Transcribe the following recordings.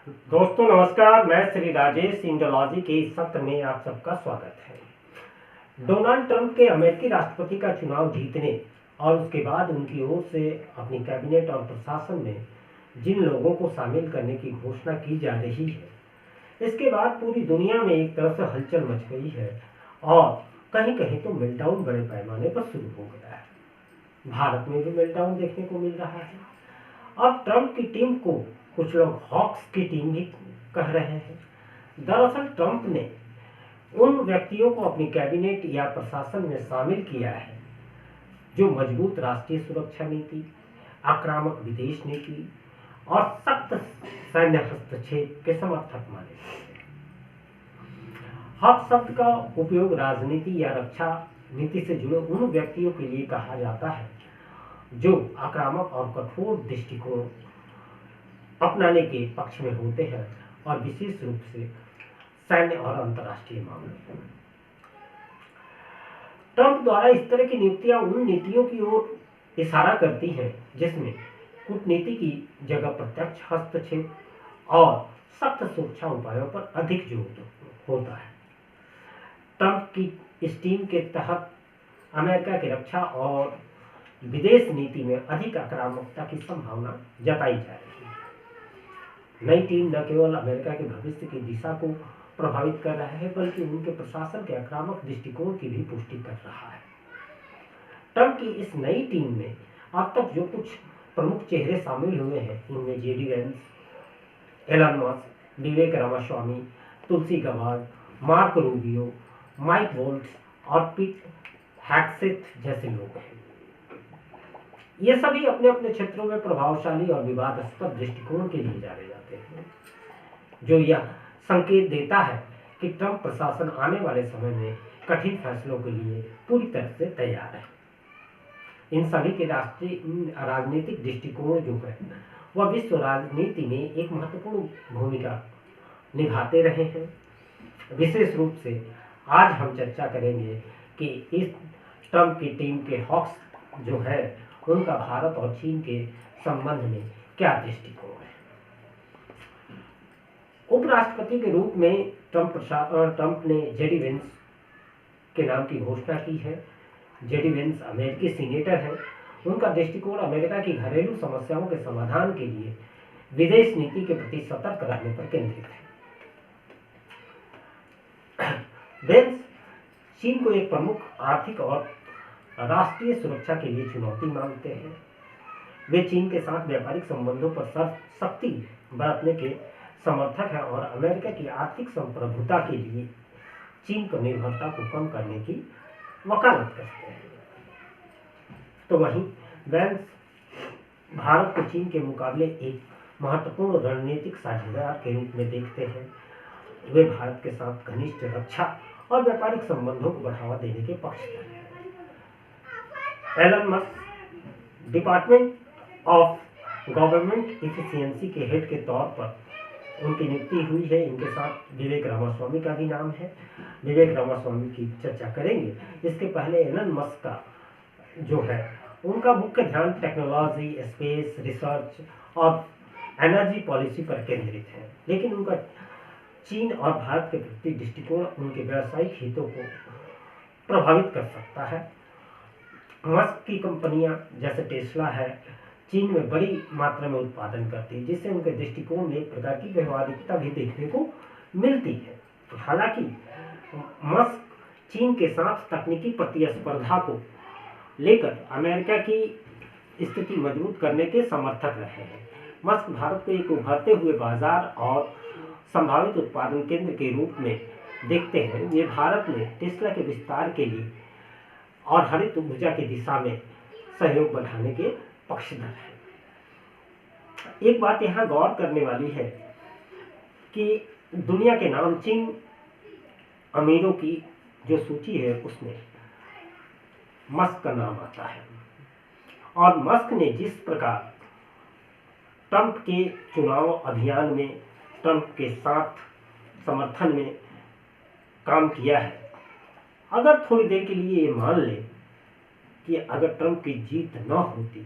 दोस्तों नमस्कार, मैं श्री राजेश इंडोलॉजी के इस सत्र में आप सबका स्वागत है। डोनाल्ड ट्रंप के अमेरिकी राष्ट्रपति का चुनाव जीतने और उसके बाद उनकी ओर से अपनी कैबिनेट और प्रशासन में जिन लोगों को शामिल करने की घोषणा की जा रही है, इसके बाद पूरी दुनिया में एक तरह से हलचल मच गई है और कहीं कहीं तो मेल्टडाउन बड़े पैमाने पर शुरू हो गया है। भारत में भी मेल्टडाउन देखने को मिल रहा है। अब ट्रंप की टीम को कुछ लोग हॉक्स की टीम भी कह रहे हैं। दरअसल ट्रंप ने उन व्यक्तियों को अपनी कैबिनेट या प्रशासन में शामिल किया है जो मजबूत राष्ट्रीय सुरक्षा नीति, आक्रामक विदेश नीति और सख्त सैन्य हस्तक्षेप के समर्थक माने जाते हैं। हॉक शब्द का उपयोग राजनीति या रक्षा नीति से जुड़े उन व्यक्तियों के लिए कहा जाता है जो आक्रामक और कठोर दृष्टिकोण अपनाने के पक्ष में होते हैं और विशेष रूप से सैन्य और अंतर्राष्ट्रीय मामलों में। ट्रंप द्वारा इस तरह की नियुक्तियां उन नीतियों की ओर इशारा करती हैं जिसमें कूटनीति की जगह प्रत्यक्ष हस्तक्षेप और सख्त सुरक्षा उपायों पर अधिक जोर होता है। ट्रंप की इस टीम के तहत अमेरिका की रक्षा और विदेश नीति में अधिक आक्रामकता की संभावना जताई जा रही है। नई टीम न केवल अमेरिका के भविष्य की दिशा को प्रभावित कर रहा है बल्कि उनके प्रशासन के आक्रामक दृष्टिकोण की भी पुष्टि कर रहा है। ट्रंप की इस नई टीम में अब तक जो कुछ प्रमुख चेहरे शामिल हुए हैं, इनमें JD Vance, Elon Musk, Vivek Ramaswamy, Tulsi Gabbard, Marco Rubio, Mike Waltz और पीट हैग्सेथ जैसे लोग हैं। ये सभी अपने अपने क्षेत्रों में प्रभावशाली और विवादास्पद दृष्टिकोण के लिए जाने जाते हैं, जो यह संकेत देता है कि ट्रंप प्रशासन आने वाले समय में कठिन फैसलों के लिए पूरी तरह से तैयार है। इन सभी के राष्ट्रीय राजनीतिक दृष्टिकोण जो है वह विश्व राजनीति में एक महत्वपूर्ण भूमिका निभाते रहे हैं। विशेष रूप से आज हम चर्चा करेंगे कि इस ट्रंप की टीम के हॉक्स जो है उनका भारत और चीन के संबंध में क्या दृष्टिकोण है। उपराष्ट्रपति के रूप में ट्रंप ने जेडी वेंस के नाम की घोषणा की है। जेडी वेंस अमेरिकी सीनेटर है। उनका दृष्टिकोण अमेरिका की घरेलू समस्याओं के समाधान के लिए विदेश नीति के प्रति सतर्क रहने पर केंद्रित है। वेंस चीन को एक प्रमुख आर्थिक और राष्ट्रीय सुरक्षा के लिए चुनौती मानते हैं। वे चीन के साथ व्यापारिक संबंधों पर सख्ती बरतने के समर्थक हैं और अमेरिका की आर्थिक संप्रभुता के लिए चीन पर निर्भरता को कम करने की वकालत करते हैं। तो वहीं वेंस भारत को चीन के मुकाबले एक महत्वपूर्ण रणनीतिक साझेदार के रूप में देखते हैं। वे भारत के साथ घनिष्ठ रक्षा और व्यापारिक संबंधों को बढ़ावा देने के पक्षधर हैं। Elon Musk Department of Government Efficiency के हेड के तौर पर उनकी नियुक्ति हुई है। इनके साथ विवेक रामास्वामी का भी नाम है। विवेक रामास्वामी की चर्चा करेंगे। इसके पहले एलन मस्क का जो है उनका मुख्य ध्यान टेक्नोलॉजी, स्पेस रिसर्च और एनर्जी पॉलिसी पर केंद्रित है, लेकिन उनका चीन और भारत के प्रति दृष्टिकोण उनके व्यावसायिक हितों को प्रभावित कर सकता है। मस्क की कंपनियां जैसे टेस्ला है चीन में बड़ी मात्रा में उत्पादन करती है, जिससे उनके दृष्टिकोण में एक प्रकार की व्यवहारिकता भी देखने को मिलती है। हालांकि मस्क चीन के साथ तकनीकी प्रतिस्पर्धा को लेकर अमेरिका की स्थिति मजबूत करने के समर्थक रहे हैं। मस्क भारत को एक उभरते हुए बाजार और संभावित उत्पादन केंद्र के रूप में देखते हैं। ये भारत में टेस्ला के विस्तार के लिए और हरित ऊर्जा की दिशा में सहयोग बढ़ाने के पक्षधर है। एक बात यहाँ गौर करने वाली है कि दुनिया के नामचीन अमीरों की जो सूची है उसमें मस्क का नाम आता है और मस्क ने जिस प्रकार ट्रंप के चुनाव अभियान में ट्रंप के साथ समर्थन में काम किया है, अगर थोड़ी देर के लिए ये मान ले कि अगर ट्रंप की जीत न होती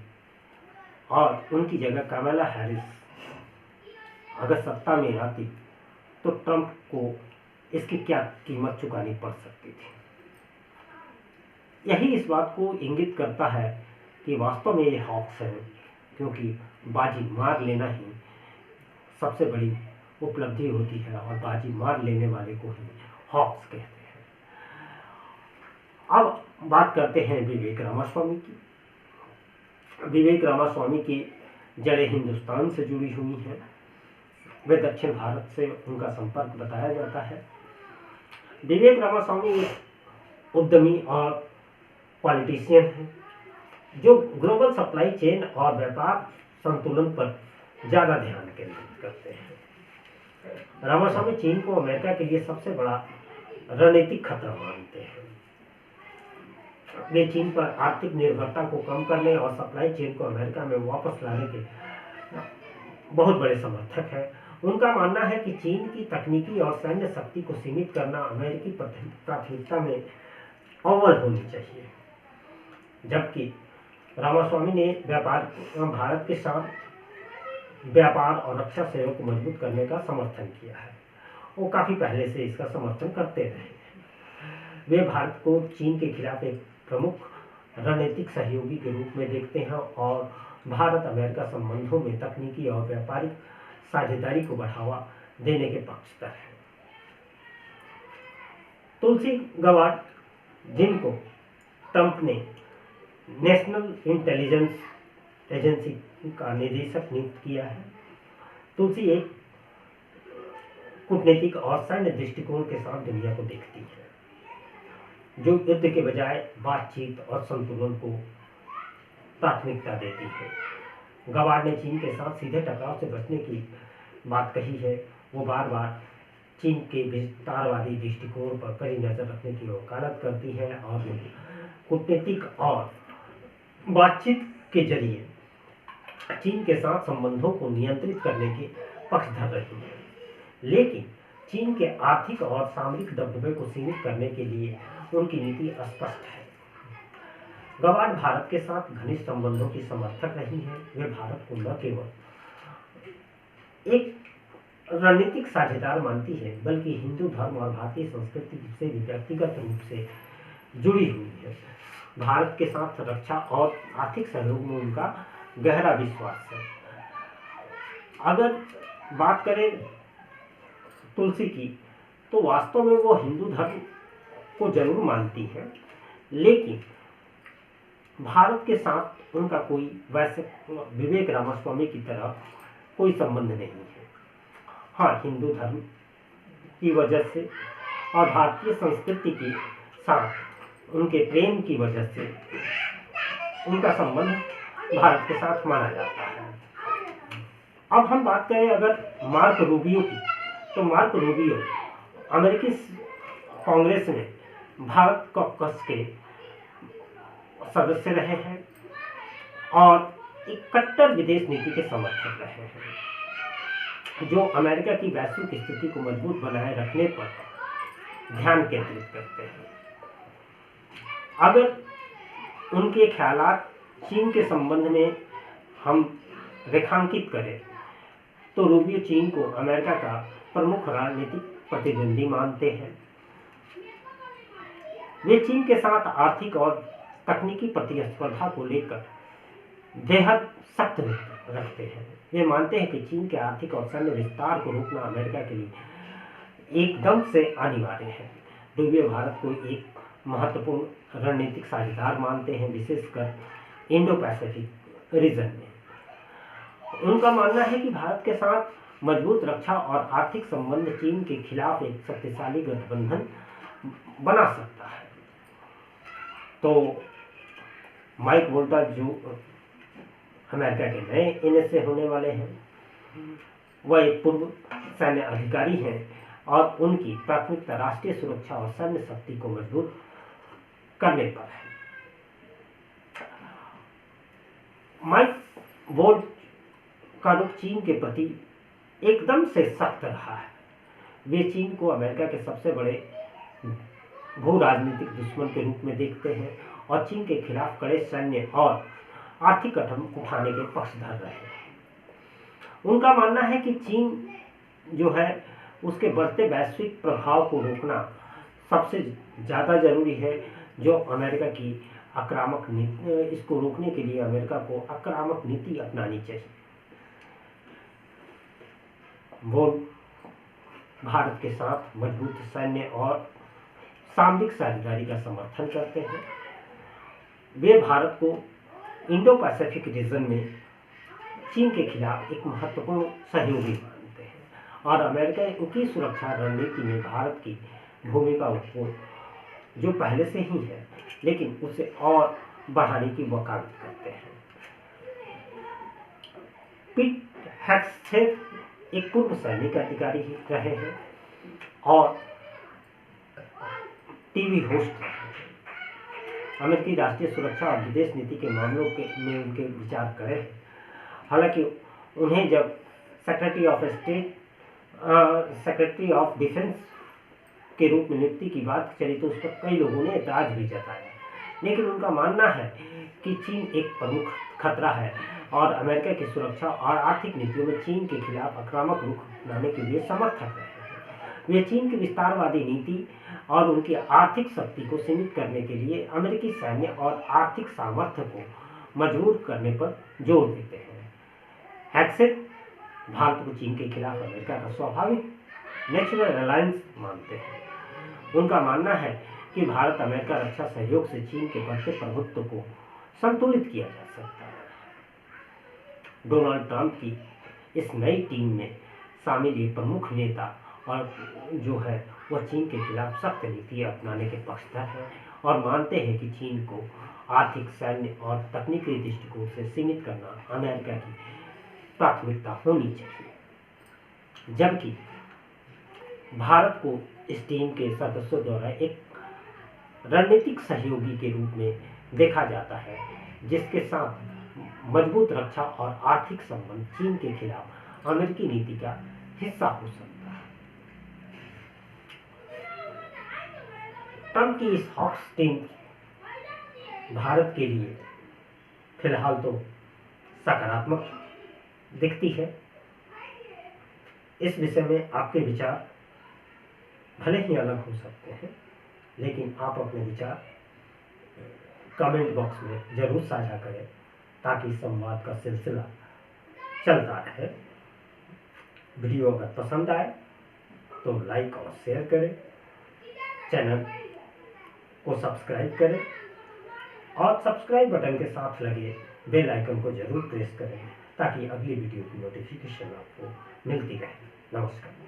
और उनकी जगह कमला हैरिस अगर सत्ता में आती तो ट्रंप को इसकी क्या कीमत चुकानी पड़ सकती थी। यही इस बात को इंगित करता है कि वास्तव में ये हॉक्स है, क्योंकि बाजी मार लेना ही सबसे बड़ी उपलब्धि होती है और बाजी मार लेने वाले को ही हॉक्स कहते हैं। अब बात करते हैं विवेक रामास्वामी की। विवेक रामास्वामी की जड़ें हिंदुस्तान से जुड़ी हुई हैं। वे दक्षिण भारत से उनका संपर्क बताया जाता है। विवेक रामास्वामी एक उद्यमी और पॉलिटिशियन हैं जो ग्लोबल सप्लाई चेन और व्यापार संतुलन पर ज़्यादा ध्यान केंद्रित करते हैं। रामास्वामी चीन को अमेरिका के लिए सबसे बड़ा रणनीतिक खतरा मानते हैं। वे चीन पर आर्थिक निर्भरता को कम करने और सप्लाई चेन को अमेरिका में वापस लाने के बहुत बड़े समर्थक हैं। उनका मानना है कि चीन की तकनीकी और सैन्य शक्ति को सीमित करना अमेरिकी प्राथमिकता में अव्वल होनी चाहिए, जबकि रामास्वामी ने भारत के साथ व्यापार और रक्षा सहयोग को मजबूत करने का समर्थन किया है। वो काफ़ी पहले से इसका समर्थन करते रहे हैं। वे भारत को चीन के खिलाफ एक प्रमुख रणनीतिक सहयोगी के रूप में देखते हैं और भारत अमेरिका संबंधों में तकनीकी और व्यापारिक साझेदारी को बढ़ावा देने के पक्षधर हैं। तुलसी गबार्ड, जिनको ट्रंप ने नेशनल इंटेलिजेंस एजेंसी का निदेशक नियुक्त किया है, तुलसी एक कूटनीतिक और सैन्य दृष्टिकोण के साथ दुनिया को देखती है, जो युद्ध के बजाय बातचीत और संतुलन को प्राथमिकता देती है। गबार्ड ने चीन के साथ सीधे टकराव से बचने की बात कही है। वो बार बार चीन के विस्तारवादी दृष्टिकोण पर कड़ी नजर रखने की वकालत करती है और कूटनीतिक और बातचीत के जरिए चीन के साथ संबंधों को नियंत्रित करने के पक्षधर रही है। लेकिन चीन के आर्थिक और सामरिक दबदबे को सीमित करने के लिए उनकी नीति स्पष्ट है। गबार्ड भारत के साथ घनिष्ठ संबंधों की समर्थक रही है। वे भारत को न केवल एक रणनीतिक साझेदार मानती है, बल्कि हिंदू धर्म और भारतीय संस्कृति से भी व्यक्तिगत रूप से जुड़ी हुई है। भारत के साथ रक्षा और आर्थिक सहयोग में उनका गहरा विश्वास है। अगर बात करें तुलसी की, तो वास्तव में वो हिंदू धर्म को जरूर मानती है, लेकिन भारत के साथ उनका कोई वैसे विवेक रामास्वामी की तरह कोई संबंध नहीं है। हाँ, हिंदू धर्म की वजह से और भारतीय संस्कृति के साथ उनके प्रेम की वजह से उनका संबंध भारत के साथ माना जाता है। अब हम बात करें अगर मार्को रूबियो की, तो मार्को रूबियो अमेरिकी कांग्रेस में भारत कॉकस के सदस्य रहे हैं और एक कट्टर विदेश नीति के समर्थक रहे हैं, जो अमेरिका की वैश्विक स्थिति को मजबूत बनाए रखने पर ध्यान केंद्रित करते हैं। अगर उनके ख्यालात चीन के संबंध में हम रेखांकित करें, तो रूबियो चीन को अमेरिका का प्रमुख रणनीतिक प्रतिद्वंदी मानते हैं। वे चीन के साथ आर्थिक और तकनीकी प्रतिस्पर्धा को लेकर बेहद सख्त रखते हैं। वे मानते हैं कि चीन के आर्थिक और सैन्य विस्तार को रोकना अमेरिका के लिए एकदम से अनिवार्य है। रूबियो भारत को एक महत्वपूर्ण रणनीतिक साझेदार मानते हैं, विशेषकर इंडो पैसिफिक रीजन में। उनका मानना है कि भारत के साथ मजबूत रक्षा और आर्थिक संबंध चीन के खिलाफ एक शक्तिशाली गठबंधन बना सकता है। तो माइक वोल्टा, जो अमेरिका के नए एनएसए होने वाले हैं, वह एक पूर्व सैन्य अधिकारी हैं और उनकी प्राथमिकता राष्ट्रीय सुरक्षा और सैन्य शक्ति को मजबूत करने पर है। माइक वोल्ट का रुख चीन के प्रति एकदम से सख्त रहा है। वे चीन को अमेरिका के सबसे बड़े भू राजनीतिक दुश्मन के रूप में देखते हैं और चीन के खिलाफ कड़े सैन्य और आर्थिक कदम उठाने के पक्षधर रहे हैं। उनका मानना है कि चीन जो है उसके बढ़ते वैश्विक प्रभाव को रोकना सबसे ज़्यादा जरूरी है। जो अमेरिका की आक्रामक नीति, इसको रोकने के लिए अमेरिका को आक्रामक नीति अपनानी चाहिए। वो भारत के साथ मजबूत सैन्य और सामरिक साझेदारी का समर्थन करते हैं। वे भारत को इंडो पैसिफिक रीजन में चीन के खिलाफ एक महत्वपूर्ण सहयोगी मानते हैं और अमेरिका की सुरक्षा रणनीति में भारत की भूमिका को जो पहले से ही है लेकिन उसे और बढ़ाने की वकालत करते हैं। पीट हेग्सेथ एक पूर्व सैनिक अधिकारी रहे हैं और टीवी होस्ट रहे हैं। अमेरिकी राष्ट्रीय सुरक्षा और विदेश नीति के मामलों में उनके विचार करे हैं। हालांकि उन्हें जब सेक्रेटरी ऑफ डिफेंस के रूप में नियुक्ति की बात चली तो उस पर कई लोगों ने ऐतराज भी जताया, लेकिन उनका मानना है कि चीन एक प्रमुख खतरा है और अमेरिका की सुरक्षा और आर्थिक नीतियों में चीन के खिलाफ आक्रामक रुख अपनाने के लिए समर्थक रहे हैं। वे चीन की विस्तारवादी नीति और उनकी आर्थिक शक्ति को सीमित करने के लिए अमेरिकी सैन्य और आर्थिक सामर्थ्य को मजबूर करने पर जोर देते हैं। हेग्सेथ भारत को चीन के खिलाफ अमेरिका का स्वाभाविक नेचुरल अलायंस मानते हैं। उनका मानना है कि भारत अमेरिका रक्षा सहयोग से चीन के बढ़ते प्रभुत्व को संतुलित किया जा सकता है। डोनाल्ड ट्रंप की इस नई टीम में शामिल ये प्रमुख नेता और जो है वह चीन के खिलाफ सख्त नीति अपनाने के पक्षधर हैं और मानते हैं कि चीन को आर्थिक, सैन्य और तकनीकी दृष्टिकोण से सीमित करना अमेरिका की प्राथमिकता होनी चाहिए, जबकि भारत को इस टीम के सदस्यों द्वारा एक रणनीतिक सहयोगी के रूप में देखा जाता है जिसके साथ मजबूत रक्षा और आर्थिक संबंध चीन के खिलाफ अमेरिकी नीति का हिस्सा हो सकता है। ट्रंप की इस हॉक्स टीम भारत के लिए फिलहाल तो सकारात्मक दिखती है। इस विषय में आपके विचार भले ही अलग हो सकते हैं, लेकिन आप अपने विचार कमेंट बॉक्स में जरूर साझा करें ताकि संवाद का सिलसिला चलता रहे। वीडियो अगर पसंद आए तो लाइक और शेयर करें, चैनल को सब्सक्राइब करें और सब्सक्राइब बटन के साथ लगे बेल आइकन को जरूर प्रेस करें ताकि अगली वीडियो की नोटिफिकेशन आपको मिलती रहे। नमस्कार।